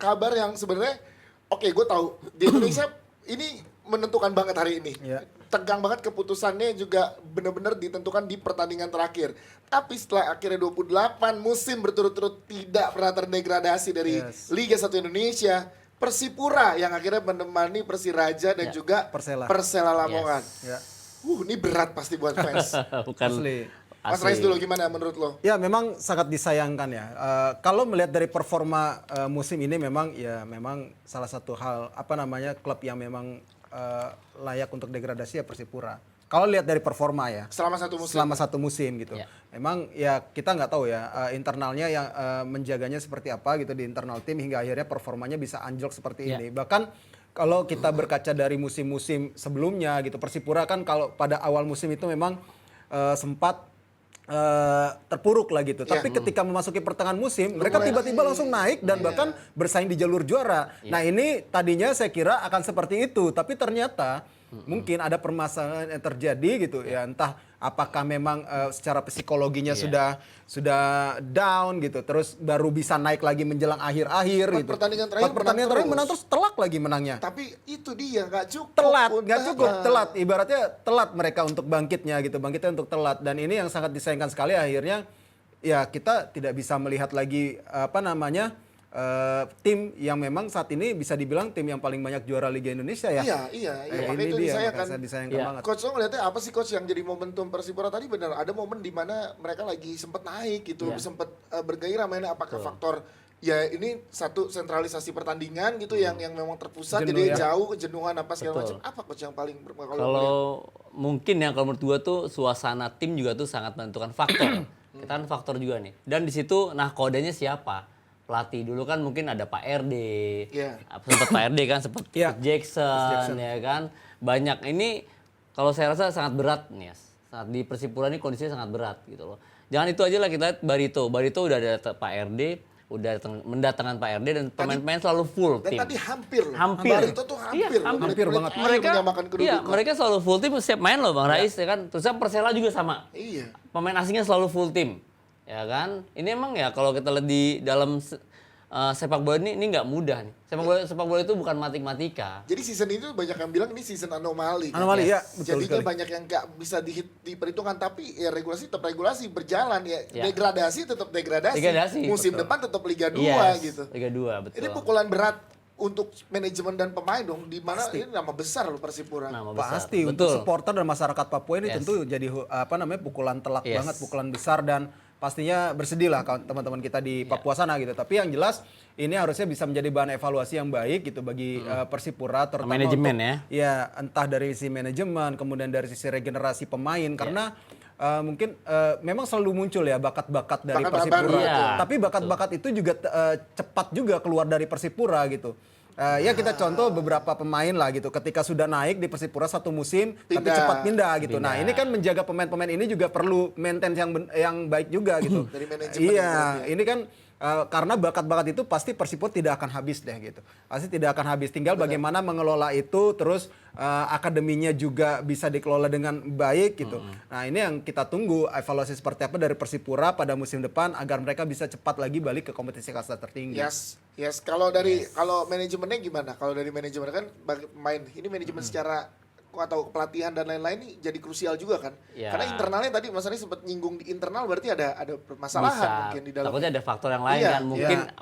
kabar yang sebenarnya oke, gue tahu di Indonesia ini menentukan banget hari ini. Iya. Tegang banget keputusannya juga benar-benar ditentukan di pertandingan terakhir. Tapi setelah akhirnya 28 musim berturut-turut tidak pernah terdegradasi dari Liga 1 Indonesia, Persipura yang akhirnya menemani Persiraja dan juga Persela Lamongan. Ini berat pasti buat fans. Bukan Mas Rais dulu gimana menurut lo? Ya memang sangat disayangkan ya. Kalau melihat dari performa musim ini memang salah satu hal klub yang memang layak untuk degradasi ya Persipura. Kalau lihat dari performa ya. Selama satu musim gitu. Memang ya kita nggak tahu ya internalnya yang menjaganya seperti apa gitu di internal tim hingga akhirnya performanya bisa anjlok seperti ini. Bahkan kalau kita berkaca dari musim-musim sebelumnya gitu, Persipura kan kalau pada awal musim itu memang sempat terpuruk lah gitu. Tapi ketika memasuki pertengahan musim, mereka tiba-tiba langsung naik dan bahkan bersaing di jalur juara. Nah ini tadinya saya kira akan seperti itu, tapi ternyata mungkin ada permasalahan yang terjadi gitu ya. Entah apakah memang secara psikologinya sudah down gitu, terus baru bisa naik lagi menjelang akhir-akhir gitu. Pertandingan terakhir menang terus telak lagi menangnya. Tapi itu dia nggak cukup. Telat. Ibaratnya telat mereka untuk bangkitnya untuk telat. Dan ini yang sangat disayangkan sekali akhirnya ya kita tidak bisa melihat lagi tim yang memang saat ini bisa dibilang tim yang paling banyak juara Liga Indonesia ya. Iya. Makanya itu disayangkan banget. Coach lo ngeliatnya apa sih coach yang jadi momentum Persipura tadi? Benar ada momen di mana mereka lagi sempat naik gitu, sempat bergairah mainnya. Apakah faktor ya ini satu sentralisasi pertandingan gitu yang memang terpusat jadi jauh kejenuhan apa segala macam. Apa coach yang paling kalau mungkin ya kalau menurut gua tuh suasana tim juga tuh sangat menentukan faktor. Kita kan faktor juga nih. Dan di situ kodenya siapa? Pelatih dulu kan mungkin ada Pak RD, sempat Pak RD kan, sempat Jackson ya kan, banyak ini kalau saya rasa sangat berat nih, saat di Persipura ini kondisinya sangat berat gitu loh. Jangan itu aja lah kita lihat Barito udah ada Pak RD, udah mendatangkan Pak RD dan pemain-pemain selalu full tim. Dan tadi hampir. Barito tuh hampir banget. Mereka selalu full tim, siap main loh Bang Rais ya kan. Terus Persela juga sama. Iya. Pemain asingnya selalu full tim. Ya kan, ini emang ya kalau kita lihat di dalam sepak bola ini nggak mudah nih. Sepak bola itu bukan matematika. Jadi season itu banyak yang bilang ini season anomali. Anomali ya, betul. Jadinya banyak yang nggak bisa diperhitungkan, tapi ya regulasi tetap regulasi berjalan ya. Degradasi tetap degradasi. Musim depan tetap Liga 2 gitu. Liga 2 betul. Ini pukulan berat untuk manajemen dan pemain dong, di mana ini nama besar loh Persipura. Pasti untuk supporter dan masyarakat Papua ini tentu jadi pukulan telak banget, pukulan besar dan pastinya bersedih lah teman-teman kita di Papua sana gitu. Tapi yang jelas ini harusnya bisa menjadi bahan evaluasi yang baik gitu bagi Persipura terutama manajemen ya entah dari sisi manajemen kemudian dari sisi regenerasi pemain karena mungkin memang selalu muncul ya bakat-bakat dari Persipura. Tapi bakat-bakat itu juga cepat juga keluar dari Persipura gitu. Ya kita contoh beberapa pemain lah gitu ketika sudah naik di Persipura satu musim tapi cepat pindah gitu. Nah ini kan menjaga pemain-pemain ini juga perlu maintenance yang baik juga gitu. Dari manajemen. Iya ini kan karena bakat-bakat itu pasti Persipura tidak akan habis deh gitu. Pasti tidak akan habis. Tinggal bagaimana mengelola itu terus akademinya juga bisa dikelola dengan baik gitu. Nah ini yang kita tunggu evaluasi seperti apa dari Persipura pada musim depan agar mereka bisa cepat lagi balik ke kompetisi kasta tertinggi. Yes. Kalau manajemennya gimana? Kalau dari manajemen kan ini manajemen secara atau pelatihan dan lain-lain ini jadi krusial juga kan? Karena internalnya tadi Mas Ari sempat nyinggung di internal berarti ada permasalahan mungkin di dalam. Takutnya ada faktor yang lain kan?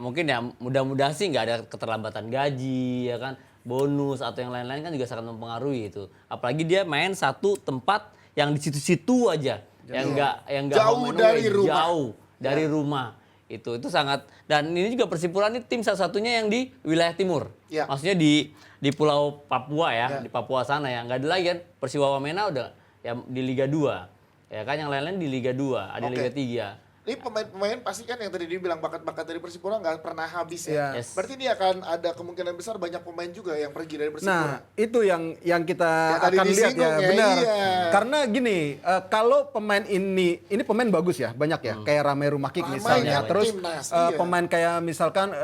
Mungkin ya mudah-mudahan sih nggak ada keterlambatan gaji ya kan, bonus atau yang lain-lain kan juga sangat mempengaruhi itu. Apalagi dia main satu tempat yang di situ-situ aja, yang nggak jauh dari rumah. Itu sangat, dan ini juga Persipura ini tim satu-satunya yang di wilayah timur. Maksudnya di Pulau Papua di Papua sana ya. Nggak ada lagi kan, Persiwa Wamena udah ya di Liga 2. Ya kan yang lain-lain di Liga 2, ada Liga 3. Ini pemain pasti kan yang tadi dibilang bakat-bakat dari Persipura nggak pernah habis ya. Berarti dia akan ada kemungkinan besar banyak pemain juga yang pergi dari Persipura. Nah itu yang kita akan lihat ya, benar. Karena gini, kalau pemain ini pemain bagus ya, banyak ya. Kayak Ramai Rumakik misalnya. Terus pemain kayak misalkan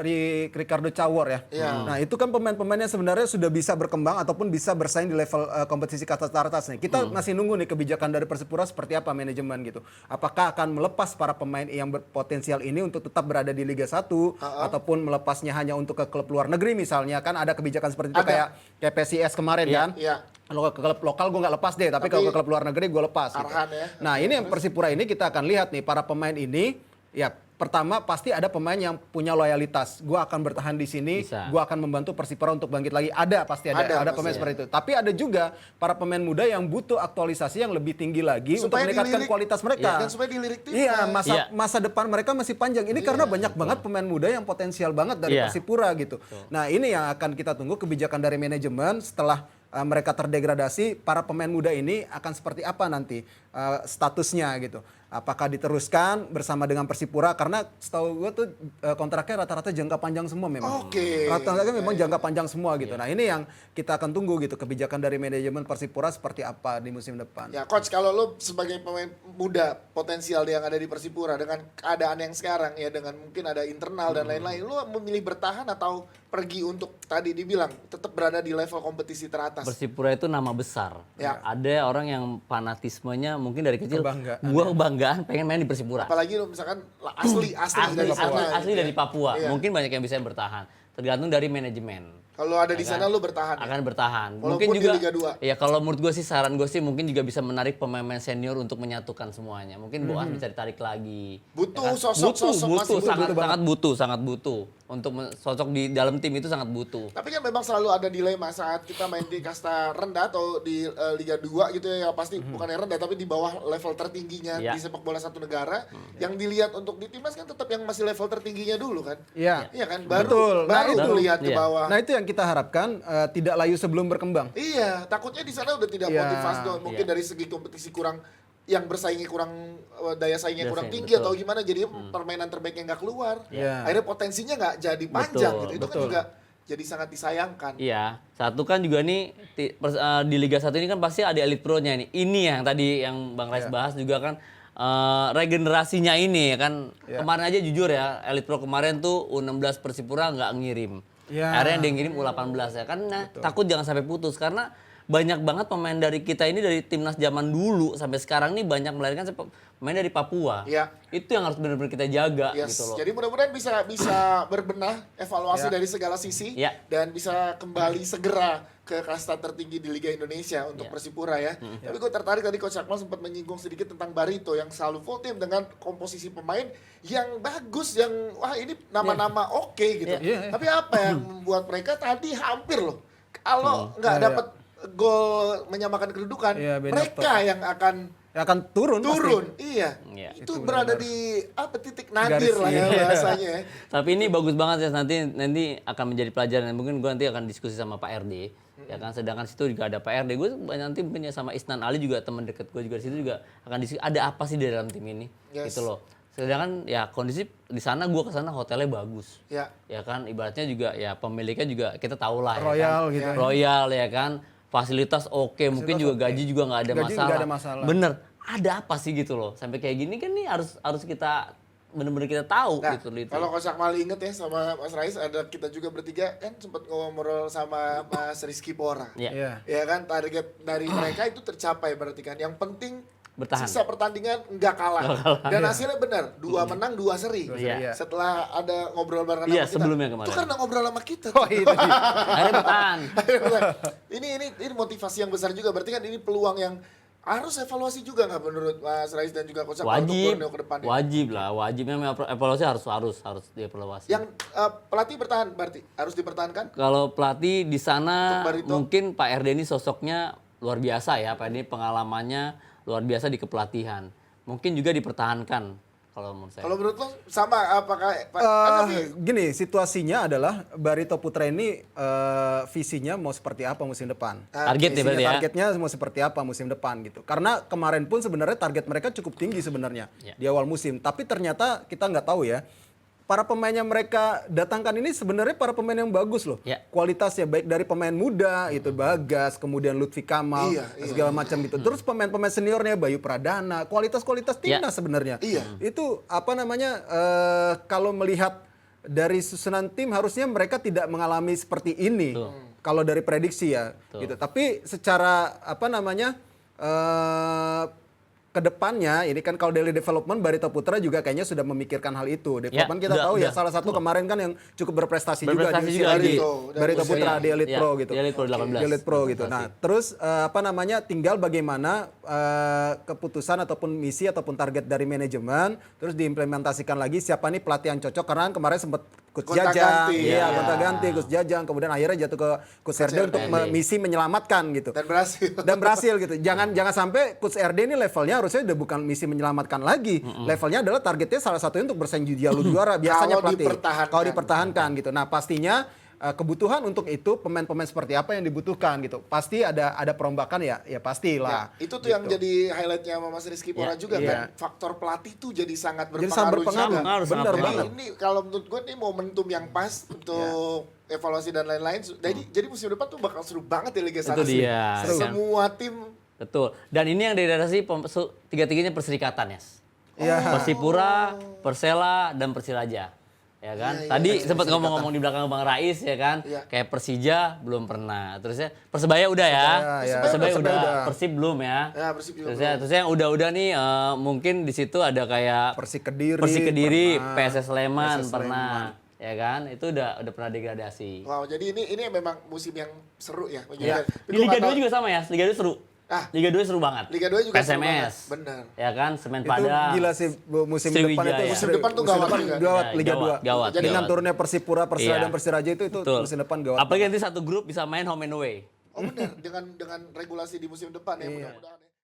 Ricardo Cawor ya. Nah itu kan pemain-pemain yang sebenarnya sudah bisa berkembang ataupun bisa bersaing di level kompetisi kasta teratas nih. Kita masih nunggu nih kebijakan dari Persipura seperti apa manajemen gitu. Apakah akan melepas para pemain pemain yang berpotensial ini untuk tetap berada di Liga 1 ataupun melepasnya hanya untuk ke klub luar negeri misalnya, kan ada kebijakan seperti itu kayak PSIS kemarin kan. Iya. Kalau ke klub lokal gue nggak lepas deh, tapi kalau ke klub luar negeri gue lepas. Gitu. Ya. Nah ini yang Persipura ini kita akan lihat nih para pemain ini ya. Pertama pasti ada pemain yang punya loyalitas. Gue akan bertahan di sini, gue akan membantu Persipura untuk bangkit lagi. Ada pasti ada pemain seperti itu. Tapi ada juga para pemain muda yang butuh aktualisasi yang lebih tinggi lagi supaya untuk meningkatkan kualitas mereka. Dan supaya dilirik tim. Iya, masa depan mereka masih panjang. Ini karena banyak banget pemain muda yang potensial banget dari Persipura gitu. Nah ini yang akan kita tunggu kebijakan dari manajemen setelah mereka terdegradasi, para pemain muda ini akan seperti apa nanti statusnya gitu. Apakah diteruskan bersama dengan Persipura, karena setahu gue tuh kontraknya rata-rata jangka panjang semua memang. Rata-rata memang jangka panjang semua gitu. Nah ini yang kita akan tunggu gitu, kebijakan dari manajemen Persipura seperti apa di musim depan. Ya coach, kalau lo sebagai pemain muda potensial yang ada di Persipura dengan keadaan yang sekarang ya, dengan mungkin ada internal dan lain-lain, lo memilih bertahan atau pergi untuk tadi dibilang tetap berada di level kompetisi teratas? Persipura itu nama besar. Ya. Ada orang yang fanatismenya mungkin dari kecil, gua kebanggaan pengen main di Persipura. Apalagi lo misalkan asli dari Papua. Iya. Mungkin banyak yang bisa bertahan. Tergantung dari manajemen. Kalau ada di sana lo bertahan. Akan bertahan. Walaupun Mungkin juga di Liga 2. Ya kalau menurut gue sih, saran gue sih mungkin juga bisa menarik pemain-pemain senior untuk menyatukan semuanya. Mungkin Boas bisa ditarik lagi. Butuh ya kan? sosok sangat butuh. Untuk sosok di dalam tim itu sangat butuh. Tapi kan memang selalu ada dilema saat kita main di kasta rendah atau di Liga 2 gitu ya, pasti bukan yang rendah tapi di bawah level tertingginya di sepak bola satu negara. Yang dilihat untuk di timnas kan tetap yang masih level tertingginya dulu kan. Iya. Iya kan, baru lihat ke bawah. Nah itu yang kita harapkan tidak layu sebelum berkembang. Iya, takutnya di sana udah tidak motivasi tuh. Mungkin dari segi kompetisi kurang, yang bersaingnya kurang, daya saingnya kurang tinggi atau gimana, jadi permainan terbaiknya nggak keluar. Akhirnya potensinya nggak jadi panjang gitu. Itu kan juga jadi sangat disayangkan. Iya, satu kan juga nih di Liga 1 ini kan pasti ada Elite Pro-nya nih. Ini yang tadi yang Bang Rais bahas juga kan, regenerasinya ini ya kan. Kemarin aja jujur ya, Elite Pro kemarin tuh U16 Persipura nggak ngirim. Akhirnya dia ngirim U18 ya kan. Nah, takut jangan sampai putus karena banyak banget pemain dari kita ini dari timnas zaman dulu sampai sekarang nih banyak melahirkan pemain dari Papua. Itu yang harus benar-benar kita jaga gitu loh. Jadi mudah-mudahan bisa berbenah, evaluasi dari segala sisi dan bisa kembali segera ke kasta tertinggi di Liga Indonesia untuk Persipura ya. Tapi gue tertarik tadi Coach Akmal sempat menyinggung sedikit tentang Barito yang selalu full tim dengan komposisi pemain yang bagus, yang wah ini nama-nama oke gitu. Tapi apa yang membuat mereka tadi hampir loh kalau nggak dapat gol menyamakan kedudukan, mereka yang akan turun. Iya. Itu berada di titik nadir lah ya bahasanya. Tapi ini bagus banget ya, nanti akan menjadi pelajaran. Mungkin gue nanti akan diskusi sama Pak RD. Ya kan, sedangkan situ juga ada Pak RD. Gue nanti punya sama Isnan Ali juga, teman dekat gue juga di situ juga akan diskusi ada apa sih di dalam tim ini. Gitu loh. Sedangkan ya kondisi di sana, gue ke sana hotelnya bagus. Ya kan, ibaratnya juga ya pemiliknya juga kita tahu lah Royal ya kan. gitu. Royal ya kan. Fasilitas oke, mungkin juga gaji juga nggak ada masalah. Bener, ada apa sih gitu loh. Sampai kayak gini kan nih harus kita bener-bener kita tahu gitu. Kalau Coach Akmal inget ya sama Mas Rais, ada kita juga bertiga kan sempat ngobrol sama Mas Rizky Pora. Ya kan, target dari mereka itu tercapai berarti kan. Yang penting bertahan. Sisa pertandingan nggak kalah. Dan hasilnya benar, 2 menang 2 seri. Setelah ada ngobrol bareng sama kita. Sebelumnya kemarin. Itu karena ngobrol sama kita. Akhirnya bertahan. Ini motivasi yang besar juga. Berarti kan ini peluang yang harus evaluasi juga nggak menurut Mas Rais dan juga Coach Akmal untuk Borneo ke depannya? Wajib memang evaluasi harus dievaluasi. Yang pelatih bertahan berarti harus dipertahankan? Kalau pelatih di sana mungkin Pak RD ini sosoknya luar biasa ya, Pak ini pengalamannya luar biasa di kepelatihan. Mungkin juga dipertahankan kalau menurut saya. Kalau menurut lo sama apakah gini, situasinya adalah Barito Putra ini visinya mau seperti apa musim depan. Targetnya mau seperti apa musim depan gitu. Karena kemarin pun sebenarnya target mereka cukup tinggi sebenarnya di awal musim, tapi ternyata kita nggak tahu ya. Para pemain yang mereka datangkan ini sebenarnya para pemain yang bagus loh. Kualitasnya baik dari pemain muda itu Bagas, kemudian Lutfi Kamal, segala macam gitu. Terus pemain-pemain seniornya Bayu Pradana, kualitas timnas sebenarnya. Itu apa namanya, kalau melihat dari susunan tim harusnya mereka tidak mengalami seperti ini. Kalau dari prediksi ya gitu. Tapi secara apa namanya, kedepannya ini kan kalau Daily Development Barito Putra juga kayaknya sudah memikirkan hal itu. Development kita tahu ya salah satu kemarin kan yang cukup berprestasi juga di usia Barito Putra di Elite Pro gitu. Di Elite Pro 18. Di Elite Pro gitu. Nah, terus tinggal bagaimana keputusan ataupun misi ataupun target dari manajemen terus diimplementasikan lagi siapa nih pelatih yang cocok karena kemarin sempat Coach Jajang, gonta-ganti Coach Jajang, kemudian akhirnya jatuh ke Coach RD untuk misi menyelamatkan gitu. Dan berhasil gitu. Jangan sampai Coach RD ini levelnya harusnya udah bukan misi menyelamatkan lagi. Levelnya adalah targetnya salah satunya untuk bersaing di Liga juara biasanya pelatih. Kalau dipertahankan gitu. Nah, pastinya kebutuhan untuk itu pemain-pemain seperti apa yang dibutuhkan gitu. Pasti ada perombakan ya pastilah. Ya, itu tuh yang jadi highlightnya Mas Rizky Pora juga kan. Faktor pelatih tuh jadi sangat berpengaruh juga. Benar banget. Ini kalau menurut gue ini momentum yang pas untuk evaluasi dan lain-lain. Jadi musim depan tuh bakal seru banget ya Liga 1. Itu dia. Semua tim. Betul. Dan ini yang degradasi tiga-tiganya perserikatan ya. Persipura, Persela, dan Persiraja. Ya kan? Tadi sempat ngomong-ngomong di belakang Bang Rais ya kan. Kayak Persija belum pernah. Terusnya Persebaya udah ya. Persebaya udah. Persib belum ya. Persib juga. Terusnya yang udah-udah nih mungkin di situ ada kayak Persik Kediri, PSS Sleman pernah. Ya kan? Itu udah pernah degradasi. Wow, jadi ini memang musim yang seru ya. Di Liga 2 juga sama ya. Liga 2 seru. Liga 2 seru banget. Liga 2 juga seru banget. PSMS. Bener. Ya kan, Semen Itu Padang. gila sih musim depan itu. Musim depan tuh gawat Liga 2. Gawat. Dengan turunnya Persipura, Persela dan Persiraja itu musim depan gawat. Apalagi nanti satu grup bisa main home and away. Oh benar, dengan regulasi di musim depan ya mudah-mudahan ya.